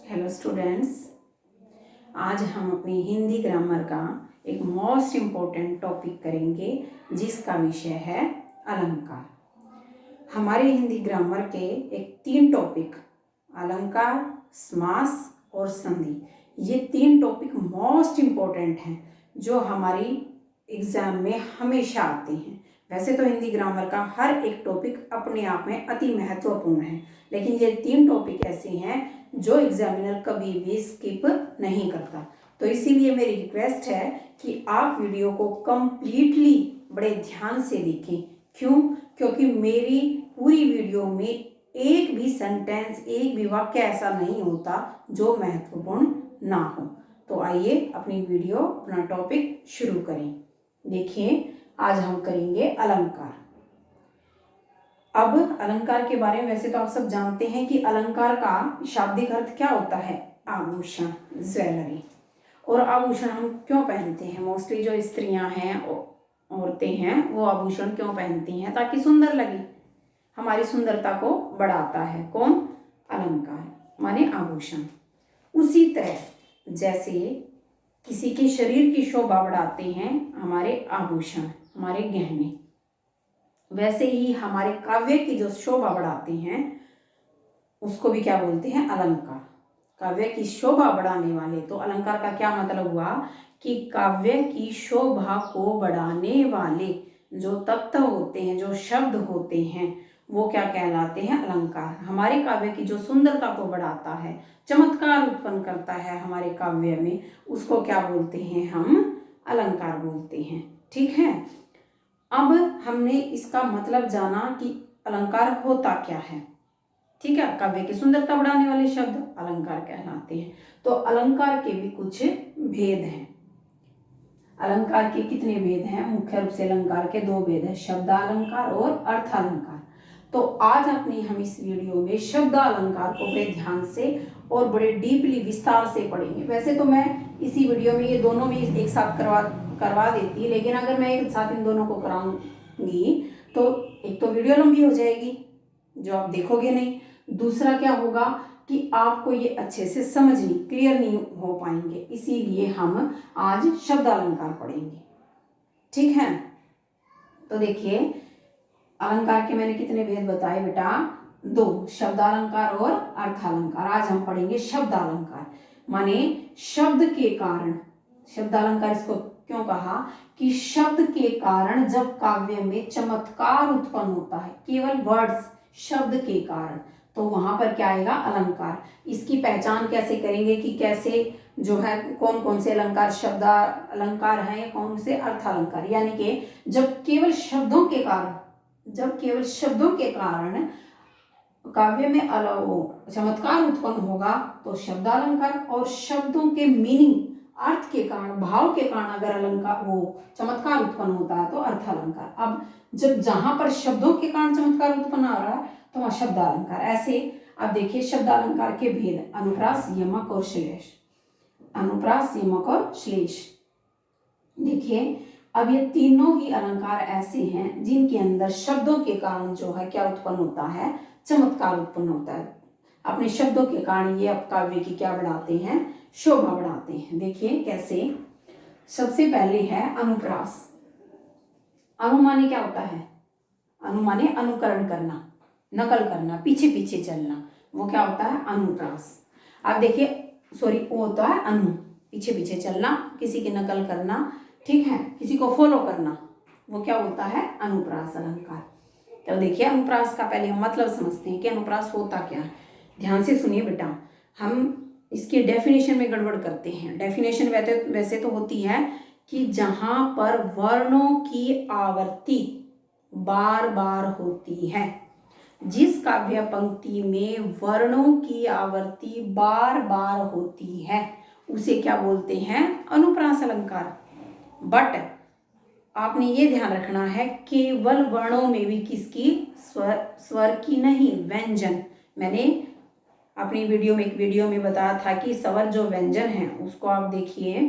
Hello students, आज हम अपनी हिंदी ग्रामर का एक मोस्ट इम्पोर्टेंट टॉपिक करेंगे जिसका विषय है अलंकार। हमारे हिंदी ग्रामर के एक 3 टॉपिक अलंकार, समास और संधि, ये 3 टॉपिक मोस्ट इम्पोर्टेंट हैं जो हमारी एग्ज़ाम में हमेशा आते हैं। वैसे तो हिंदी ग्रामर का हर एक टॉपिक अपने आप में अति महत्वपूर्ण है, लेकिन ये 3 टॉपिक ऐसे हैं जो एग्जामिनर कभी भी स्किप नहीं करता। तो इसीलिए मेरी रिक्वेस्ट है कि आप वीडियो को कंप्लीटली बड़े ध्यान से देखें। क्यों? क्योंकि मेरी पूरी वीडियो में एक भी सेंटेंस, एक भी वाक्य ऐसा नहीं होता जो महत्वपूर्ण ना हो। तो आइए अपनी वीडियो, अपना टॉपिक शुरू करें। देखिए, आज हम करेंगे अलंकार। अब अलंकार के बारे में वैसे तो आप सब जानते हैं कि अलंकार का शाब्दिक अर्थ क्या होता है? आभूषण, ज्वेलरी। और आभूषण हम क्यों पहनते हैं? मोस्टली जो स्त्रियां हैं, औरतें हैं, वो आभूषण क्यों पहनती हैं? ताकि सुंदर लगे, हमारी सुंदरता को बढ़ाता है। कौन? अलंकार माने आभूषण। उसी तरह जैसे किसी के शरीर की शोभा बढ़ाते हैं हमारे आभूषण, हमारे गहने, वैसे ही हमारे काव्य की जो शोभा बढ़ाते हैं उसको भी क्या बोलते हैं? अलंकार। काव्य की शोभा बढ़ाने वाले। तो अलंकार का क्या मतलब हुआ कि काव्य की शोभा को बढ़ाने वाले जो तत्व होते हैं, जो शब्द होते हैं, वो क्या कहलाते हैं? अलंकार। हमारे काव्य की जो सुंदरता को बढ़ाता है, चमत्कार उत्पन्न करता है हमारे काव्य में, उसको क्या बोलते हैं? हम अलंकार बोलते हैं। ठीक है, अब हमने इसका मतलब जाना कि अलंकार होता क्या है। ठीक है, काव्य की सुंदरता बढ़ाने वाले शब्द अलंकार कहलाते हैं। तो अलंकार के भी कुछ भेद हैं। अलंकार के कितने भेद हैं? मुख्य रूप से अलंकार के 2 भेद हैं, शब्दालंकार और अर्थालंकार। तो आज अपनी हम इस वीडियो में शब्दालंकार को बड़े ध्यान से और बड़े डीपली, विस्तार से पढ़ेंगे। वैसे तो मैं इसी वीडियो में ये दोनों भी एक साथ करवा देती, लेकिन अगर मैं एक साथ इन दोनों को कराऊंगी तो एक तो वीडियो लंबी हो जाएगी जो आप देखोगे नहीं, दूसरा क्या होगा कि आपको ये अच्छे से समझ नहीं, क्लियर नहीं हो पाएंगे। इसीलिए हम आज शब्दालंकार पढ़ेंगे। ठीक है, तो देखिए, अलंकार के मैंने कितने भेद बताए बेटा? 2, शब्दालंकार और अर्थालंकार। आज हम पढ़ेंगे शब्दालंकार, माने शब्द के कारण। शब्दालंकार इसको क्यों कहा कि शब्द के कारण जब काव्य में चमत्कार उत्पन्न होता है, केवल वर्ड्स, शब्द के कारण, तो वहां पर क्या आएगा? अलंकार। इसकी पहचान कैसे करेंगे कि कैसे जो है कौन कौन से अलंकार शब्द अलंकार हैं, कौन से अर्थालंकार। यानी कि जब केवल शब्दों के कारण काव्य में चमत्कार उत्पन्न होगा तो शब्दालंकार, और शब्दों के मीनिंग, अर्थ के कारण, भाव के कारण अगर अलंकार वो चमत्कार उत्पन्न होता है तो अर्थालंकार। अब जब जहां पर शब्दों के कारण चमत्कार उत्पन्न हो रहा है तो वहां शब्दालंकार। ऐसे अब देखिए शब्दालंकार के भेद, अनुप्रास, यमक और श्लेष। अनुप्रास, यमक और श्लेष। देखिए, अब ये तीनों ही अलंकार ऐसे हैं जिनके अंदर शब्दों के कारण जो है क्या उत्पन्न होता है? चमत्कार उत्पन्न होता है। अपने शब्दों के कारण ये अब काव्य की क्या बढ़ाते हैं? शोभा बढ़ाते हैं। देखिए कैसे। सबसे पहले है अनुप्रास। अनु माने क्या होता है? अनु माने अनुकरण करना, नकल करना, पीछे पीछे चलना, वो क्या होता है? अनुप्रास। अब देखिए, सॉरी, वो होता है अनु, पीछे पीछे चलना, किसी की नकल करना, ठीक है, किसी को फॉलो करना, वो क्या होता है? अनुप्रास अलंकार। तो देखिए, अनुप्रास का पहले हम मतलब समझते हैं कि अनुप्रास होता क्या है। ध्यान से सुनिए बेटा, हम इसकी डेफिनेशन में गड़बड़ करते हैं। डेफिनेशन वैसे तो होती है कि जहां पर वर्णों की आवर्ती बार बार होती है, जिस काव्य पंक्ति में वर्णों की आवर्ती बार बार होती है उसे क्या बोलते हैं? अनुप्रास अलंकार। बट आपने ये ध्यान रखना है, केवल वर्णों में भी किसकी? स्वर की नहीं, व्यंजन। मैंने अपनी एक वीडियो में बताया था कि स्वर जो व्यंजन है उसको आप देखिए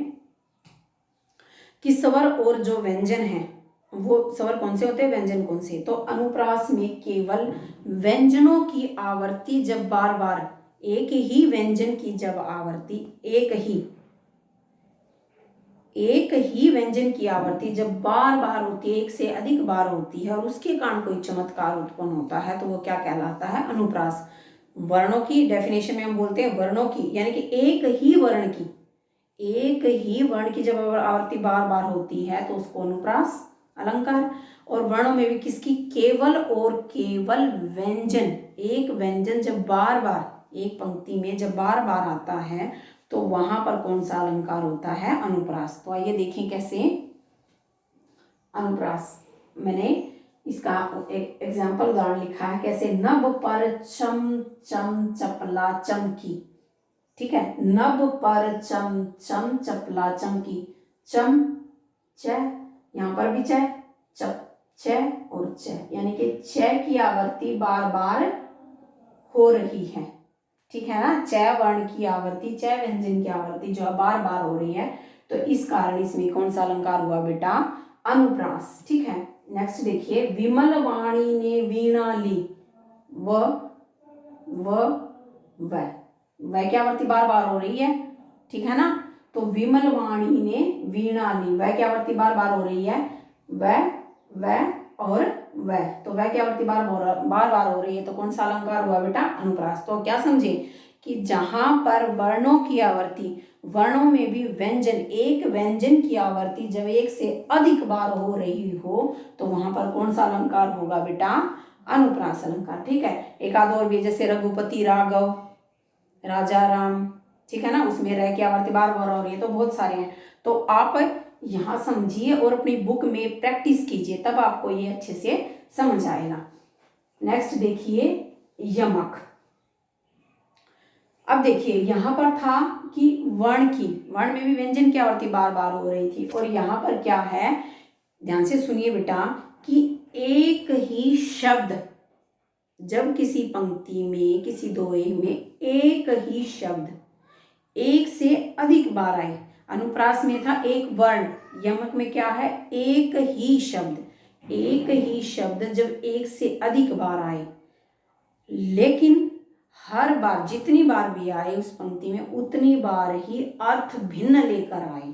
कि स्वर और जो व्यंजन है वो स्वर कौन से होते हैं, व्यंजन कौन से। तो अनुप्रास में केवल व्यंजनों की आवर्ती जब बार बार एक ही व्यंजन की जब आवृत्ति एक ही व्यंजन की आवृत्ति जब बार बार होती है, एक से अधिक बार होती है और उसके कारण कोई चमत्कार उत्पन्न होता है तो वो क्या कहलाता है? अनुप्रास। वर्णों की डेफिनेशन में हम बोलते हैं वर्णों की, यानी कि एक ही वर्ण की जब आवृत्ति बार बार होती है तो उसको अनुप्रास अलंकार। और वर्णों में भी किसकी? केवल और केवल व्यंजन, एक व्यंजन जब बार बार एक पंक्ति में जब बार बार आता है तो वहां पर कौन सा अलंकार होता है? अनुप्रास। तो आइए देखें कैसे अनुप्रास। मैंने इसका एक एग्जाम्पल उदाहरण लिखा है कैसे, नभ पर चम चम चपला चमकी। ठीक है, नभ पर चम चम चपला चमकी। चम च, यहाँ पर भी च, चप च और च, यानी कि च की आवृत्ति बार बार हो रही है। ठीक है ना, च वर्ण की आवृत्ति, च व्यंजन की आवृत्ति जो बार बार हो रही है, तो इस कारण इसमें कौन सा अलंकार हुआ बेटा? अनुप्रास। ठीक है, नेक्स्ट देखिए, विमल वाणी ने वीणा ली। वह की आवृत्ति बार बार हो रही है। ठीक है ना, तो विमल वाणी ने वीणा ली, वह की आवृत्ति बार बार हो रही है। वह और वह, तो वह की आवृत्ति बार बार हो रही है, तो कौन सा अलंकार हुआ बेटा? अनुप्रास। तो क्या समझे कि जहां पर वर्णों की आवृत्ति, वर्णों में भी व्यंजन, एक व्यंजन की आवृत्ति जब एक से अधिक बार हो रही हो तो वहां पर कौन सा अलंकार होगा बेटा? अनुप्रास अलंकार। ठीक है, एक आध और भी, जैसे रघुपति राघव, राजा राम। ठीक है ना, उसमें रह की आवृत्ति बार बार हो रही है, तो बहुत सारे हैं। तो आप यहाँ समझिए और अपनी बुक में प्रैक्टिस कीजिए, तब आपको ये अच्छे से समझ आएगा। नेक्स्ट देखिए यमक। अब देखिए यहाँ पर था कि वर्ण में भी व्यंजन की आवृत्ति बार बार हो रही थी, और यहाँ पर क्या है, ध्यान से सुनिए बेटा, कि एक ही शब्द जब किसी पंक्ति में, किसी दोहे में एक ही शब्द एक से अधिक बार आए, अनुप्रास में था एक वर्ण, यमक में क्या है? एक ही शब्द जब एक से अधिक बार आए, लेकिन हर बार जितनी बार भी आए उस पंक्ति में उतनी बार ही अर्थ भिन्न लेकर आए।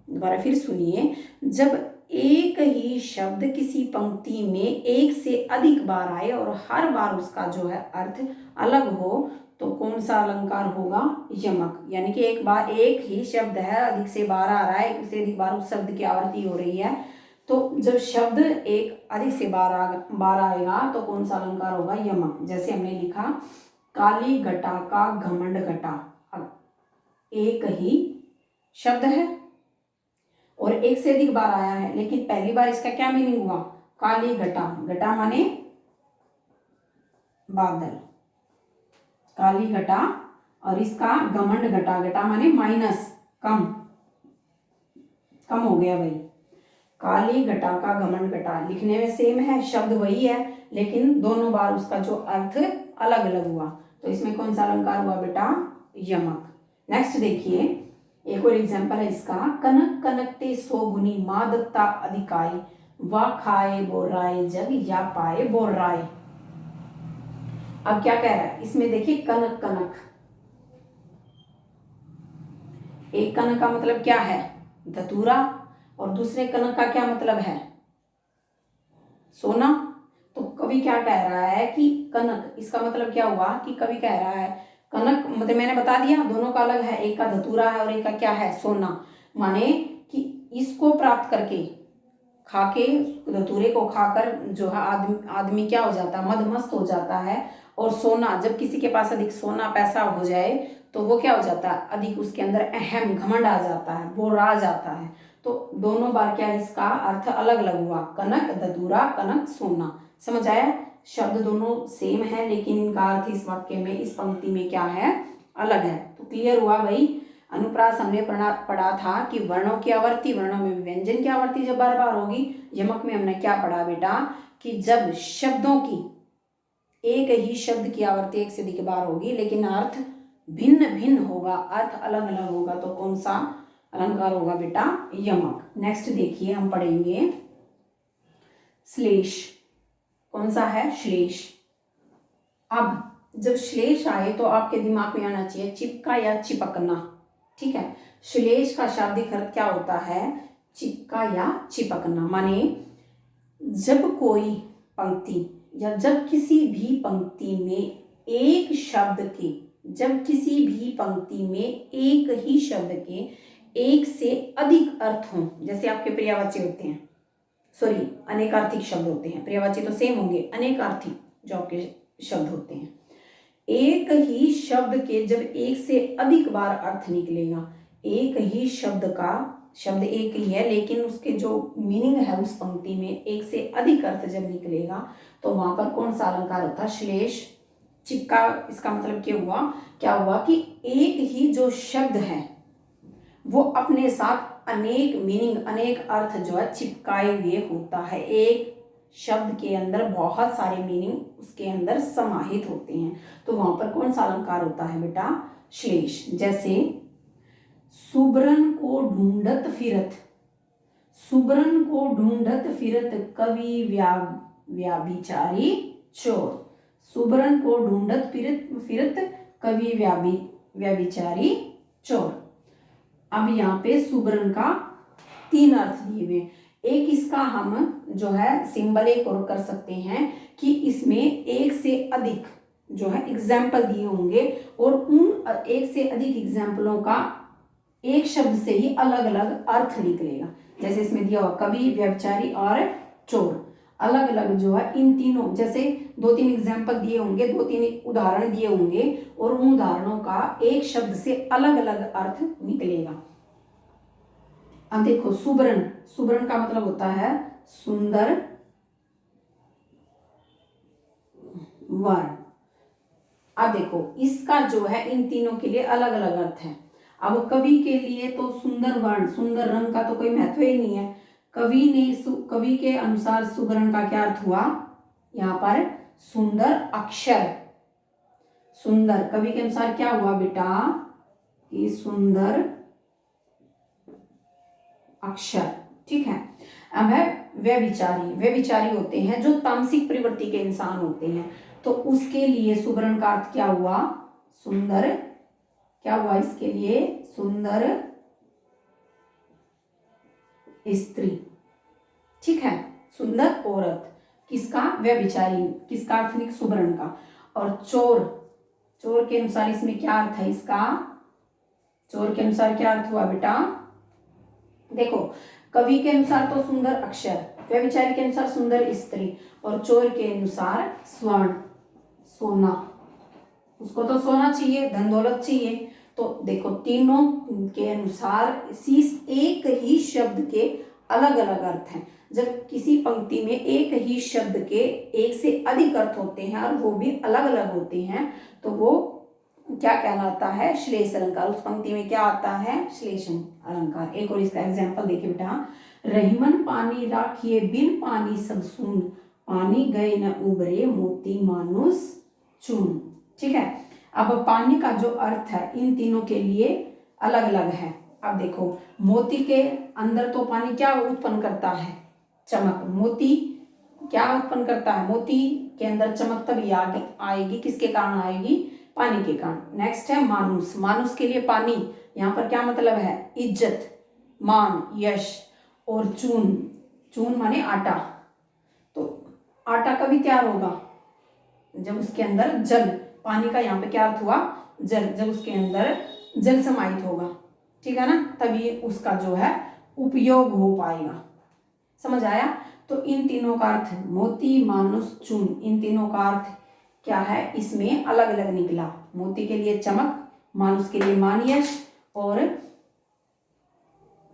दोबारा फिर सुनिए, जब एक ही शब्द किसी पंक्ति में एक से अधिक बार आए और हर बार उसका जो है अर्थ अलग हो तो कौन सा अलंकार होगा? यमक। यानी कि एक ही शब्द है, अधिक से बार आ रहा है, एक से अधिक बार उस शब्द की आवृत्ति हो रही है, तो जब शब्द एक अधिक से बार आएगा तो कौन सा अलंकार होगा? यमक। जैसे हमने लिखा, काली घटा का घमंड घटा। अब एक ही शब्द है और एक से अधिक बार आया है, लेकिन पहली बार इसका क्या मीनिंग हुआ? काली घटा, घटा माने बादल, काली घटा, और इसका घमंड घटा, घटा माने माइनस, कम हो गया भाई। काली घटा का घमंड घटा, लिखने में सेम है, शब्द वही है, लेकिन दोनों बार उसका जो अर्थ अलग अलग हुआ, तो इसमें कौन सा अलंकार हुआ बेटा? यमक। नेक्स्ट देखिए, एक और एग्जांपल है इसका, कनक कनकते सो गुनी मादकता अधिकाई, वा खाए बोल राय जग या पाए बोल राय। अब क्या कह रहा है इसमें, देखिए कनक कनक, एक कनक का मतलब क्या है? धतूरा, और दूसरे कनक का क्या मतलब है? सोना। तो कवि क्या कह रहा है कि कनक, इसका मतलब क्या हुआ कि कवि कह रहा है कनक मतलब मैंने बता दिया दोनों का अलग है, एक का धतूरा है और एक का क्या है? सोना। माने कि इसको प्राप्त करके, खाके, धतूरे को खाकर जो है आदमी क्या हो जाता है? मदमस्त हो जाता है। और सोना, जब किसी के पास अधिक सोना पैसा हो जाए तो वो क्या हो जाता है? अधिक उसके अंदर अहम घमंड आ जाता है, बोर आ जाता है। तो दोनों बार क्या इसका अर्थ अलग अलग हुआ, कनक धतूरा, कनक सोना। समझ आया? शब्द दोनों सेम है लेकिन इनका अर्थ इस वाक्य में, इस पंक्ति में क्या है? अलग है। तो क्लियर हुआ भाई? अनुप्रास हमने पढ़ा था कि वर्णों की आवर्ती, वर्णों में व्यंजन की आवर्ती जब बार बार होगी। यमक में हमने क्या पढ़ा बेटा? कि जब शब्दों की, एक ही शब्द की आवर्ती एक से अधिक बार होगी लेकिन अर्थ भिन्न भिन्न होगा, अर्थ अलग अलग होगा, तो कौन सा अलंकार होगा बेटा? यमक। नेक्स्ट देखिए हम पढ़ेंगे श्लेष। कौन सा है? श्लेष। अब जब श्लेष आए तो आपके दिमाग में आना चाहिए चिपका या चिपकना। ठीक है, श्लेष का शाब्दिक अर्थ क्या होता है? चिपका या चिपकना। माने जब कोई पंक्ति या जब किसी भी पंक्ति में एक शब्द के, जब किसी भी पंक्ति में एक ही शब्द के एक से अधिक अर्थ हों, जैसे आपके पर्यायवाची होते हैं, सॉरी अनेकार्थिक शब्द होते हैं, पर्यायवाची तो सेम होंगे, अनेकार्थिक जो आपके शब्द होते हैं, एक ही शब्द के जब एक से अधिक बार अर्थ निकलेगा, एक ही शब्द का, शब्द एक ही है लेकिन उसके जो मीनिंग है उस पंक्ति में एक से अधिक अर्थ जब निकलेगा तो वहां पर कौन सा अलंकार होता है? श्लेष। चिपका, इसका मतलब क्या हुआ कि एक ही जो शब्द है वो अपने साथ अनेक मीनिंग, अनेक अर्थ जो है चिपकाए हुए होता है। एक शब्द के अंदर बहुत सारे मीनिंग उसके अंदर समाहित होते हैं, तो वहां पर कौन सा अलंकार होता है बेटा? श्लेष। जैसे सुबरन को ढूंढत फिरत, सुबरन को ढूंढत फिरत कवि व्याभिचारी चोर। सुबरन को ढूंढत फिरत कवि व्याभिचारी चोर। अब यहाँ पे सुबरन का 3 अर्थ दिए हुए। एक इसका हम जो है सिंबल एक और कर सकते हैं कि इसमें एक से अधिक जो है एग्जाम्पल दिए होंगे और उन एक से अधिक एग्जाम्पलों का एक शब्द से ही अलग अलग अर्थ निकलेगा। जैसे इसमें दिया हुआ कवि, व्यभिचारी और चोर, अलग अलग जो है इन तीनों, जैसे 2-3 एग्जाम्पल दिए होंगे, 2-3 उदाहरण दिए होंगे और उन उदाहरणों का एक शब्द से अलग अलग अर्थ निकलेगा। अब देखो सुबरन, सुबरन का मतलब होता है सुंदर वर्ण। अब देखो इसका जो है इन तीनों के लिए अलग अलग अर्थ है। अब कवि के लिए तो सुंदर वर्ण, सुंदर रंग का तो कोई महत्व ही नहीं है। कवि के अनुसार सुबरन का क्या अर्थ हुआ? यहाँ पर सुंदर अक्षर। सुंदर कवि के अनुसार क्या हुआ बेटा? कि सुंदर अक्षर। ठीक है। अब है व्यभिचारी। व्यभिचारी होते हैं जो तामसिक प्रवृत्ति के इंसान होते हैं, तो उसके लिए सुबरन का अर्थ क्या हुआ? सुंदर, क्या हुआ इसके लिए? सुंदर स्त्री। ठीक है, सुंदर औरत। किसका? व्यभिचारी। किसका अर्थ निकला? सुबरन का। और चोर, चोर के अनुसार इसमें क्या अर्थ है इसका? चोर के अनुसार क्या अर्थ हुआ बेटा? देखो कवि के अनुसार तो सुंदर अक्षर, व्यभिचारी के अनुसार सुंदर स्त्री और चोर के अनुसार स्वर्ण, सोना। उसको तो सोना चाहिए, धन दौलत चाहिए। तो देखो तीनों के अनुसार इसी एक ही शब्द के अलग अलग अर्थ हैं। जब किसी पंक्ति में एक ही शब्द के एक से अधिक अर्थ होते हैं और वो भी अलग अलग होते हैं तो वो क्या कहलाता है? श्लेष अलंकार। उस पंक्ति में क्या आता है? श्लेष अलंकार। एक और इसका एग्जाम्पल देखिए बेटा। रहीमन पानी राखिए बिन पानी सब सून, पानी गए न उबरे मोती मानुस चून। ठीक है। अब पानी का जो अर्थ है इन तीनों के लिए अलग अलग है। अब देखो मोती के अंदर तो पानी क्या उत्पन्न करता है? चमक। मोती क्या उत्पन्न करता है? मोती के अंदर चमक तभी आएगी, किसके कारण आएगी? पानी के कारण। नेक्स्ट है मानुस। मानुस के लिए पानी, यहाँ पर क्या मतलब है? इज्जत, मान, यश। और चून, चून माने आटा। तो आटा कभी तैयार होगा? जब उसके अंदर जल, पानी का यहाँ पे क्या अर्थ हुआ? जल। जब उसके अंदर जल समाहित होगा, ठीक है ना, तभी उसका जो है उपयोग हो पाएगा। समझ आया? तो इन तीनों का अर्थ मोती, मानुस, चून, इन तीनों का अर्थ क्या है? इसमें अलग अलग निकला। मोती के लिए चमक, मानुस के लिए मान, यश और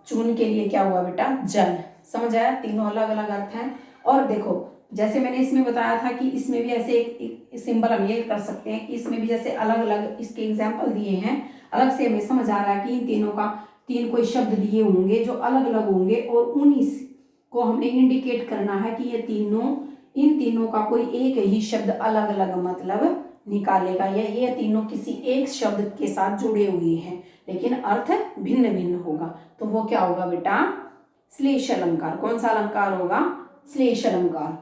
चून के लिए क्या हुआ बेटा? जल। समझ आया? तीनों अलग अलग अर्थ हैं। और देखो जैसे मैंने इसमें बताया था कि इसमें भी ऐसे एक सिंबल हम ये कर सकते हैं कि इसमें भी जैसे अलग अलग इसके एग्जाम्पल दिए हैं, अलग से हमें समझ आ रहा है कि इन तीनों का 3 कोई शब्द दिए होंगे जो अलग अलग होंगे और उन्हीं को हमने इंडिकेट करना है कि ये तीनों, इन तीनों का कोई एक ही शब्द अलग अलग मतलब निकालेगा, या ये तीनों किसी एक शब्द के साथ जुड़े हुए हैं लेकिन अर्थ भिन्न भिन्न होगा। तो वो क्या होगा बेटा? श्लेष अलंकार। कौन सा अलंकार होगा? श्लेष अलंकार।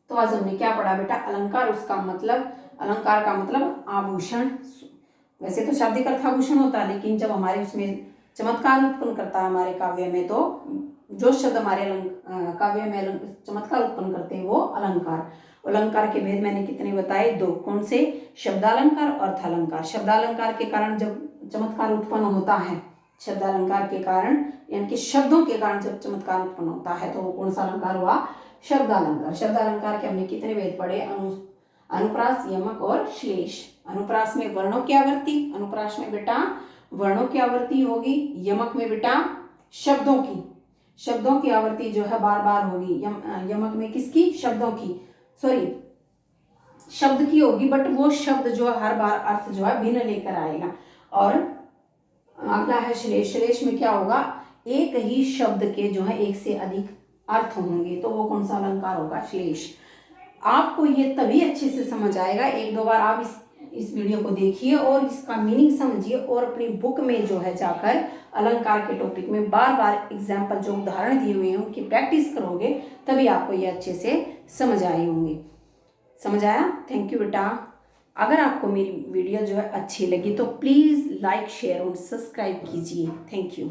तो आज हमने क्या पढ़ा बेटा? अलंकार, उसका मतलब, अलंकार का मतलब आभूषण। वैसे तो शाब्दिक अर्थ आभूषण होता है, लेकिन जब हमारे उसमें चमत्कार उत्पन्न करता है हमारे काव्य में, तो जो शब्द हमारे काव्य में चमत्कार उत्पन्न करते हैं वो अलंकार। अलंकार के भेद मैंने कितने बताए? 2। कौन से? शब्दालंकार और अर्थालंकार। शब्दालंकार के कारण जब चमत्कार उत्पन्न होता है, शब्दालंकार के कारण यानी कि शब्दों के कारण जब चमत्कार उत्पन्न होता है, तो वो कौन सा अलंकार हुआ? शब्दालंकार। शब्दालंकार के हमने कितने भेद पढ़े? अनुप्रास, यमक और श्लेष। अनुप्रास में वर्णों की आवृत्ति, अनुप्रास में बेटा वर्णों की आवृत्ति होगी, यमक में बेटा शब्दों की आवृत्ति जो है बार बार होगी। यमक में किसकी? शब्दों की, सॉरी शब्द की होगी, बट वो शब्द जो हर बार अर्थ जो है भिन्न लेकर आएगा। और अगला है श्लेष। श्लेष में क्या होगा? एक ही शब्द के जो है एक से अधिक अर्थ होंगे, तो वो कौन सा अलंकार होगा? श्लेष। आपको ये तभी अच्छे से समझ आएगा, 1-2 बार आप इस वीडियो को देखिए और इसका मीनिंग समझिए, और अपनी बुक में जो है जाकर अलंकार के टॉपिक में बार बार एग्जाम्पल जो उदाहरण दिए हुए हैं उनकी प्रैक्टिस करोगे, तभी आपको ये अच्छे से समझ आए होंगे। समझ आया? थैंक यू बेटा। अगर आपको मेरी वीडियो जो है अच्छी लगी तो प्लीज़ लाइक, शेयर और सब्सक्राइब कीजिए। Thank you.